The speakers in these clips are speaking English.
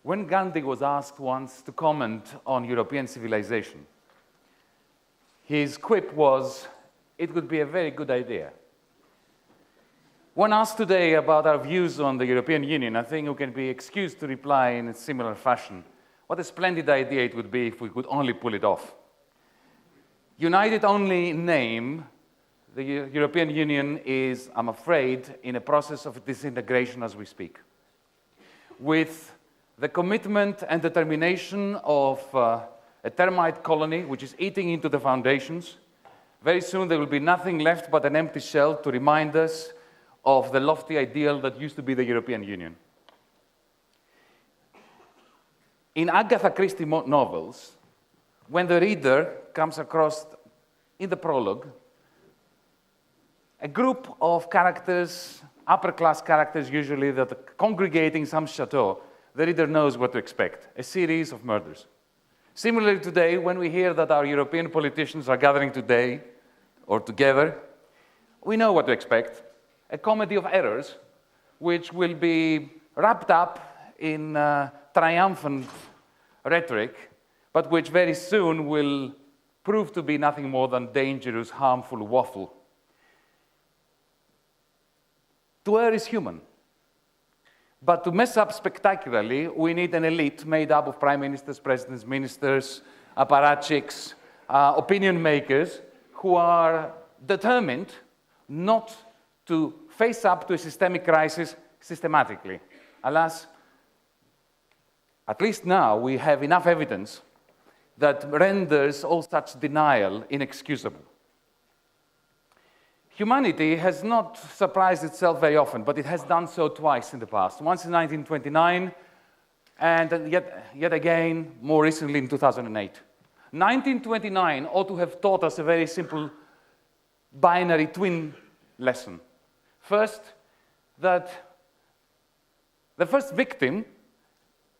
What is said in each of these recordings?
When Gandhi was asked once to comment on European civilization, his quip was, "It would be a very good idea." When asked today about our views on the European Union, I think we can be excused to reply in a similar fashion. What a splendid idea it would be if we could only pull it off. United only in name, the European Union is, I'm afraid, in a process of disintegration as we speak. With the commitment and determination of a termite colony which is eating into the foundations, very soon there will be nothing left but an empty shell to remind us of the lofty ideal that used to be the European Union. In Agatha Christie novels, when the reader comes across, in the prologue, a group of characters, upper-class characters usually, that are congregating some chateau, the reader knows what to expect: a series of murders. Similarly today, when we hear that our European politicians are gathering today, or together, we know what to expect: a comedy of errors, which will be wrapped up in triumphant rhetoric, but which very soon will prove to be nothing more than dangerous, harmful waffle. To err is human. But to mess up spectacularly, we need an elite made up of prime ministers, presidents, ministers, apparatchiks, opinion makers, who are determined not to face up to a systemic crisis systematically. Alas, at least now we have enough evidence that renders all such denial inexcusable. Humanity has not surprised itself very often, but it has done so twice in the past. Once in 1929, and yet again, more recently in 2008. 1929 ought to have taught us a very simple binary twin lesson. First, that the first victim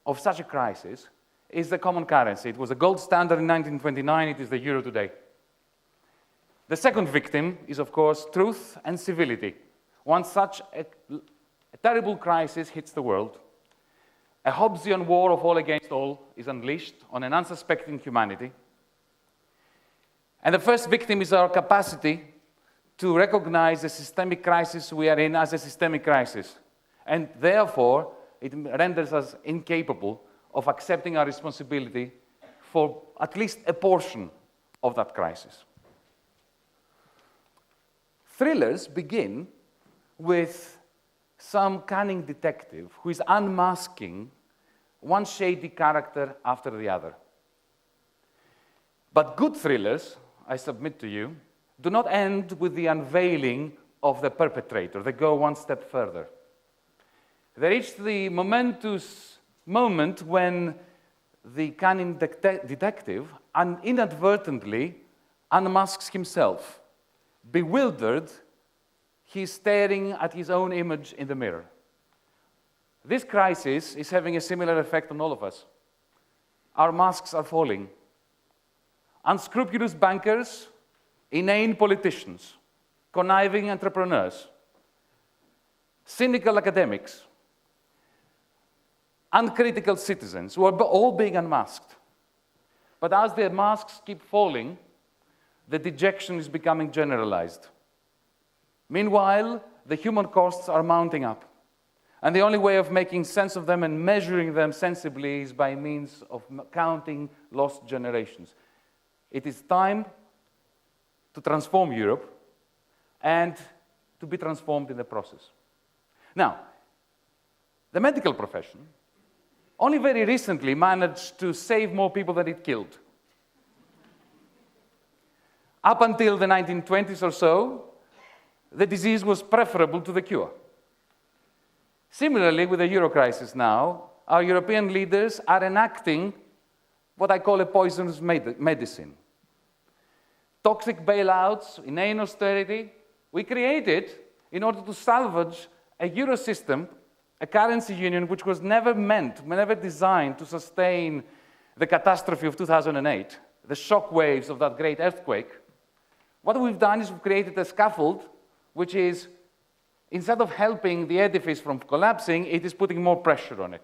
of such a crisis is the common currency. It was a gold standard in 1929, it is the euro today. The second victim is, of course, truth and civility. Once such a terrible crisis hits the world, a Hobbesian war of all against all is unleashed on an unsuspecting humanity. And the first victim is our capacity to recognize the systemic crisis we are in as a systemic crisis. And therefore, it renders us incapable of accepting our responsibility for at least a portion of that crisis. Thrillers begin with some cunning detective who is unmasking one shady character after the other. But good thrillers, I submit to you, do not end with the unveiling of the perpetrator. They go one step further. They reach the momentous moment when the cunning detective inadvertently unmasks himself. Bewildered, he's staring at his own image in the mirror. This crisis is having a similar effect on all of us. Our masks are falling. Unscrupulous bankers, inane politicians, conniving entrepreneurs, cynical academics, uncritical citizens, who are all being unmasked. But as their masks keep falling, the dejection is becoming generalized. Meanwhile, the human costs are mounting up. And the only way of making sense of them and measuring them sensibly is by means of counting lost generations. It is time to transform Europe and to be transformed in the process. Now, the medical profession only very recently managed to save more people than it killed. Up until the 1920s or so, the disease was preferable to the cure. Similarly, with the euro crisis now, our European leaders are enacting what I call a poisonous medicine. Toxic bailouts, inane austerity, we created in order to salvage a euro system, a currency union which was never designed to sustain the catastrophe of 2008, the shock waves of that great earthquake. What we've done is we've created a scaffold which is, instead of helping the edifice from collapsing, it is putting more pressure on it.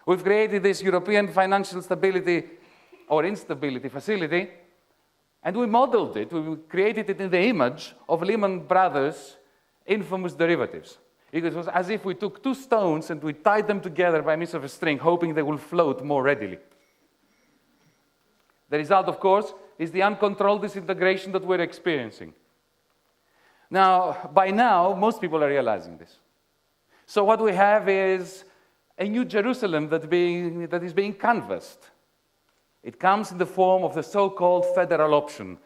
We've created this European financial stability or instability facility, and we modeled it, we created it in the image of Lehman Brothers' infamous derivatives. It was as if we took two stones and we tied them together by means of a string, hoping they will float more readily. The result, of course, is the uncontrolled disintegration that we're experiencing. Now, by now, most people are realizing this. So what we have is a new Jerusalem that is being canvassed. It comes in the form of the so-called federal option.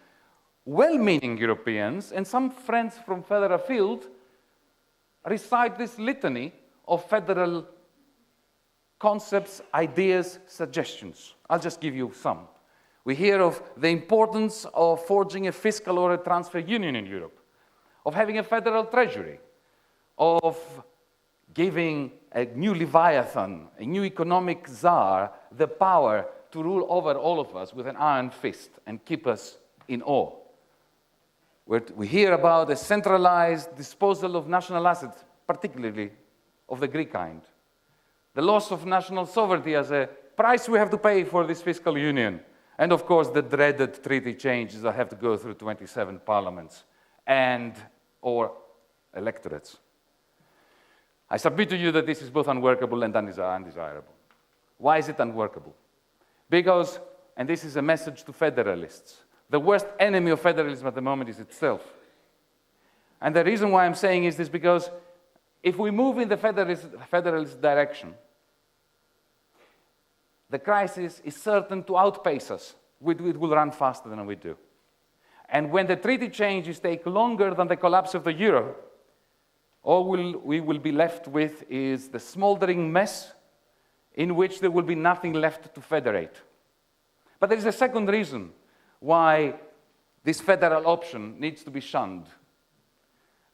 Well-meaning Europeans and some friends from further afield recite this litany of federal concepts, ideas, suggestions. I'll just give you some. We hear of the importance of forging a fiscal or a transfer union in Europe, of having a federal treasury, of giving a new Leviathan, a new economic czar, the power to rule over all of us with an iron fist and keep us in awe. We hear about a centralized disposal of national assets, particularly of the Greek kind. The loss of national sovereignty as a price we have to pay for this fiscal union. And of course, the dreaded treaty changes that have to go through 27 parliaments or electorates. I submit to you that this is both unworkable and undesirable. Why is it unworkable? Because, and this is a message to federalists, the worst enemy of federalism at the moment is itself. And the reason why I'm saying is this because if we move in the federalist direction, the crisis is certain to outpace us. It will run faster than we do. And when the treaty changes take longer than the collapse of the euro, all we will be left with is the smoldering mess in which there will be nothing left to federate. But there is a second reason why this federal option needs to be shunned.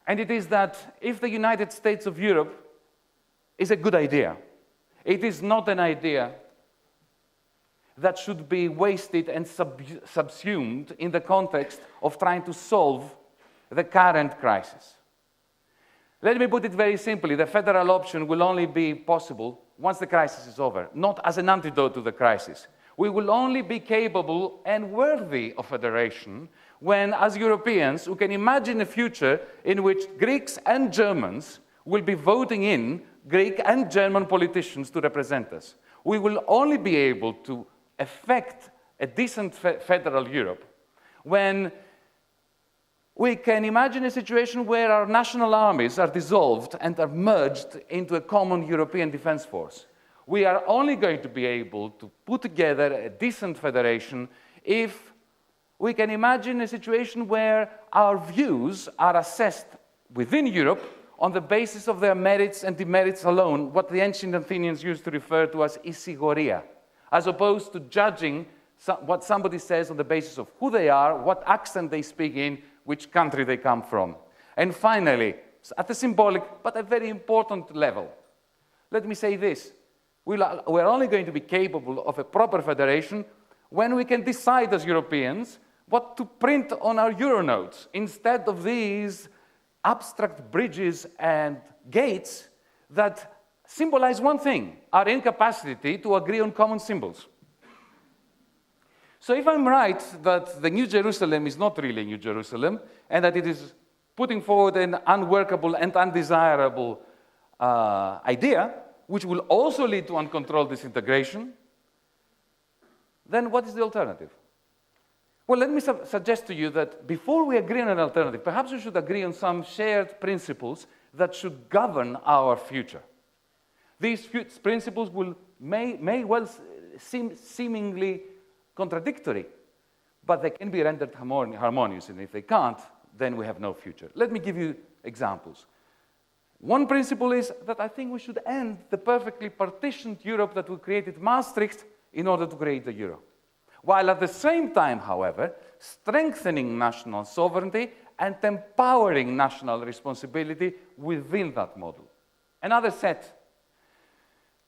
And it is that if the United States of Europe is a good idea, it is not an idea that should be wasted and subsumed in the context of trying to solve the current crisis. Let me put it very simply. The federal option will only be possible once the crisis is over, not as an antidote to the crisis. We will only be capable and worthy of federation when, as Europeans, we can imagine a future in which Greeks and Germans will be voting in Greek and German politicians to represent us. We will only be able to effect a decent federal Europe when we can imagine a situation where our national armies are dissolved and are merged into a common European defense force. We are only going to be able to put together a decent federation if we can imagine a situation where our views are assessed within Europe on the basis of their merits and demerits alone, what the ancient Athenians used to refer to as isigoria, as opposed to judging what somebody says on the basis of who they are, what accent they speak in, which country they come from. And finally, at a symbolic but a very important level, let me say this. We're only going to be capable of a proper federation when we can decide as Europeans what to print on our euro notes instead of these abstract bridges and gates that symbolize one thing, our incapacity to agree on common symbols. So if I'm right that the New Jerusalem is not really New Jerusalem and that it is putting forward an unworkable and undesirable idea, which will also lead to uncontrolled disintegration, then what is the alternative? Well, let me suggest to you that before we agree on an alternative, perhaps we should agree on some shared principles that should govern our future. These principles may well seem seemingly contradictory, but they can be rendered harmonious, and if they can't, then we have no future. Let me give you examples. One principle is that I think we should end the perfectly partitioned Europe that we created Maastricht in order to create the euro. While at the same time, however, strengthening national sovereignty and empowering national responsibility within that model. Another set.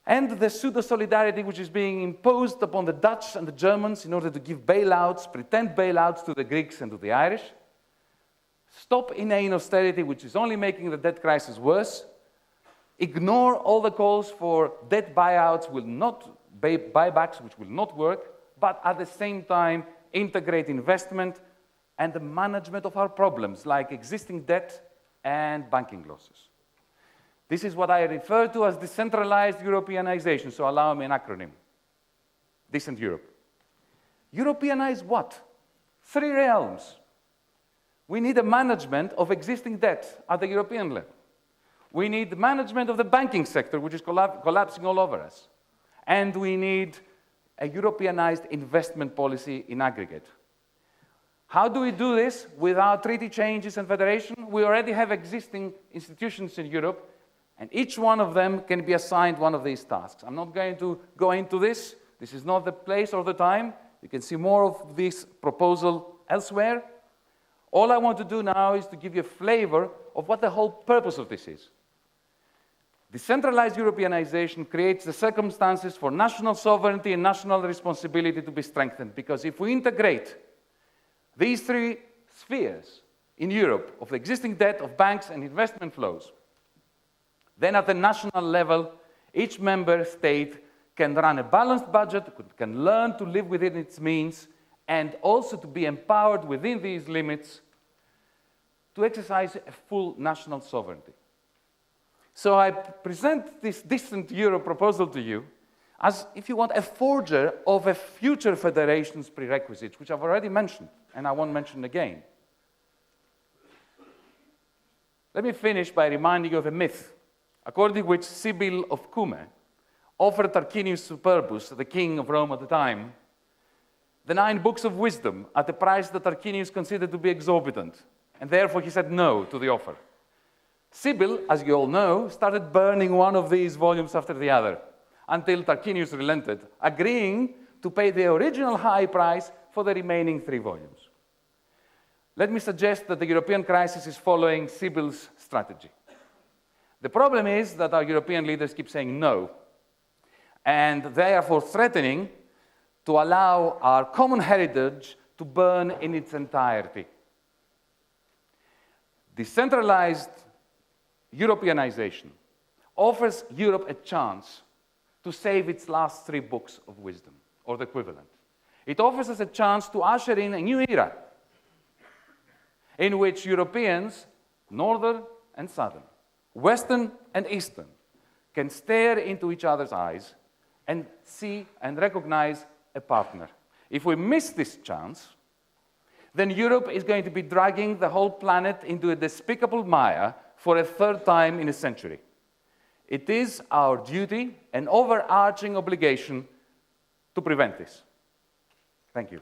And the pseudo-solidarity which is being imposed upon the Dutch and the Germans in order to give bailouts, pretend bailouts to the Greeks and to the Irish. Stop inane austerity, which is only making the debt crisis worse. ignore all the calls for debt buyouts, buybacks, which will not work, but at the same time integrate investment and the management of our problems, like existing debt and banking losses. This is what I refer to as decentralized Europeanization, so allow me an acronym. Decent Europe. Europeanize what? 3 realms. We need a management of existing debt at the European level. We need management of the banking sector, which is collapsing all over us. And we need a Europeanized investment policy in aggregate. How do we do this without treaty changes and federation? We already have existing institutions in Europe, and each one of them can be assigned one of these tasks. I'm not going to go into this. This is not the place or the time. You can see more of this proposal elsewhere. All I want to do now is to give you a flavor of what the whole purpose of this is. Decentralized Europeanization creates the circumstances for national sovereignty and national responsibility to be strengthened, because if we integrate these 3 spheres in Europe of existing debt, of banks and investment flows, then at the national level, each member state can run a balanced budget, can learn to live within its means, and also to be empowered within these limits to exercise a full national sovereignty. So I present this Decent Europe proposal to you as, if you want, a forger of a future federation's prerequisites, which I've already mentioned, and I won't mention again. Let me finish by reminding you of a myth, according to which Sibyl of Cumae offered Tarquinius Superbus, the king of Rome at the time, the 9 books of wisdom at a price that Tarquinius considered to be exorbitant, and therefore he said no to the offer. Sibyl, as you all know, started burning one of these volumes after the other, until Tarquinius relented, agreeing to pay the original high price for the remaining 3 volumes. Let me suggest that the European crisis is following Sibyl's strategy. The problem is that our European leaders keep saying no, and therefore threatening to allow our common heritage to burn in its entirety. Decentralized Europeanization offers Europe a chance to save its last 3 books of wisdom, or the equivalent. It offers us a chance to usher in a new era in which Europeans, Northern and Southern, Western and Eastern, can stare into each other's eyes and see and recognize a partner. If we miss this chance, then Europe is going to be dragging the whole planet into a despicable mire for a 3rd time in a century. It is our duty and overarching obligation to prevent this. Thank you.